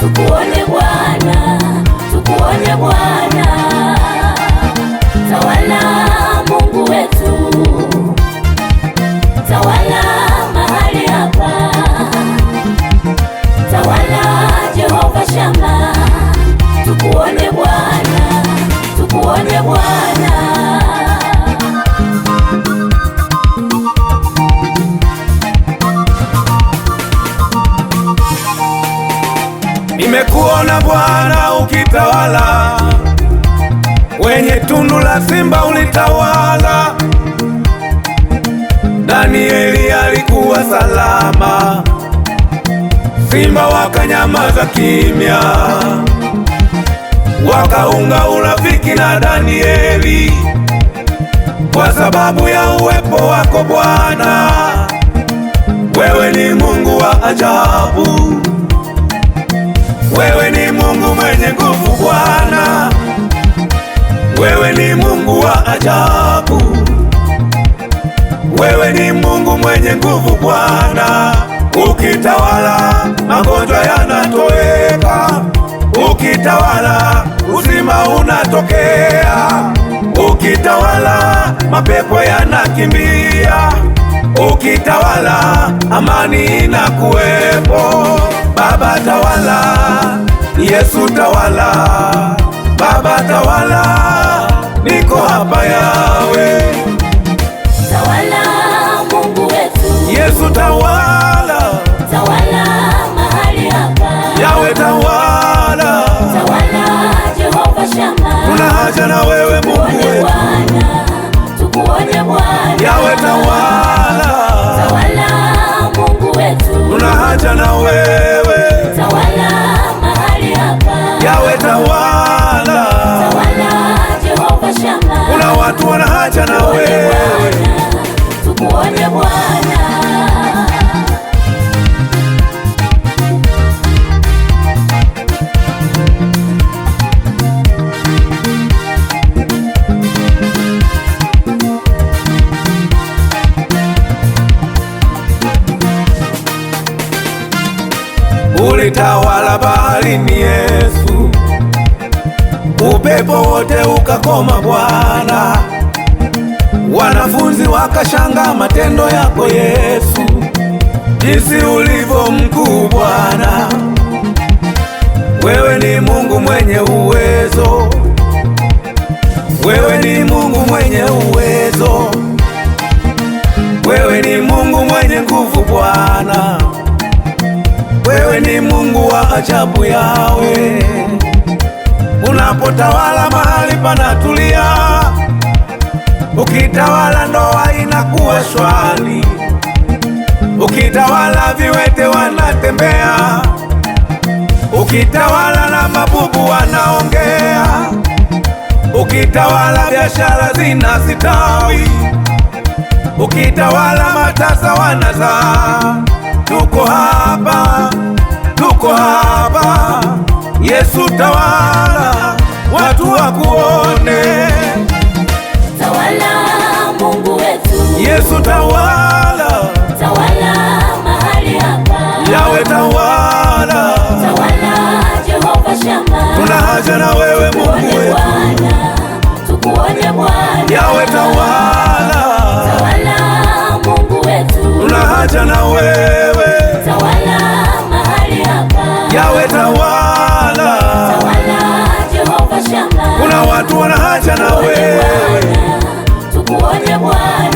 tukuone Bwana, tukuone Bwana. Tawala Mungu wetu, tawala mahali hapa, tawala Jehova Shama, tukuone Bwana, tukuone Bwana. Nimekuona Bwana ukitawala, wenye tundu la simba ulitawala. Danieli alikuwa salama, simba wakanyamaza kimya, wakaunga urafiki na Danieli kwa sababu ya uwepo wako Bwana. Wewe ni Mungu wa ajabu, wewe ni Mungu mwenye nguvu Bwana, wewe ni Mungu wa ajabu, wewe ni Mungu mwenye nguvu Bwana. Ukitawala magonjwa yanatoweka, ukitawala uzima unatokea, ukitawala mapepo yanakimbia, ukitawala amani inakuwepo. Baba tawala, Yesu tawala, Baba tawala, niko hapa Yawe. Tawala Mungu wetu, Yesu tawala, tawala mahali hapa, Yawe tawala, tawala Jehova Shama, tuna haja na wewe Mungu wetu Bwana, tukuone Bwana. Yawe tawala, tawala Mungu wetu, tuna haja na wewe, tawala mahali hapa, Yawe tawala, tawala Jehova Shama, kuna watu wana haja na wewe, tukuone Bwana. Ulitawala baharini Yesu, upepo wote ukakoma Bwana. Wanafunzi wakashanga matendo yako Yesu, jinsi ulivyo mkuu Bwana. Wewe ni Mungu mwenye uwezo, wewe ni Mungu mwenye uwezo, wewe ni Mungu mwenye nguvu Bwana. Wewe ni Mungu wa ajabu Yawe, unapotawala mahali panatulia, ukitawala ndoa inakuwa shwari, ukitawala viwete wanatembea, ukitawala na mabubu wanaongea, ukitawala biashara zinasitawi, ukitawala matasa wanazaa. Tuko hapa, tuko hapa Yesu tawala, watu wakuone. Tawala Mungu wetu, Yesu tawala, tawala mahali hapa, Yawe tawala, tawala Jehova Shama, tuna haja na wewe Mungu wetu, tukuone Bwana. Yawe tawala, tawala Mungu wetu, tuna haja na wewe, tawala mahali hapa, Yawe tawala, tawala Jehova Shama, kuna watu wana haja na wewe, tukuone Bwana.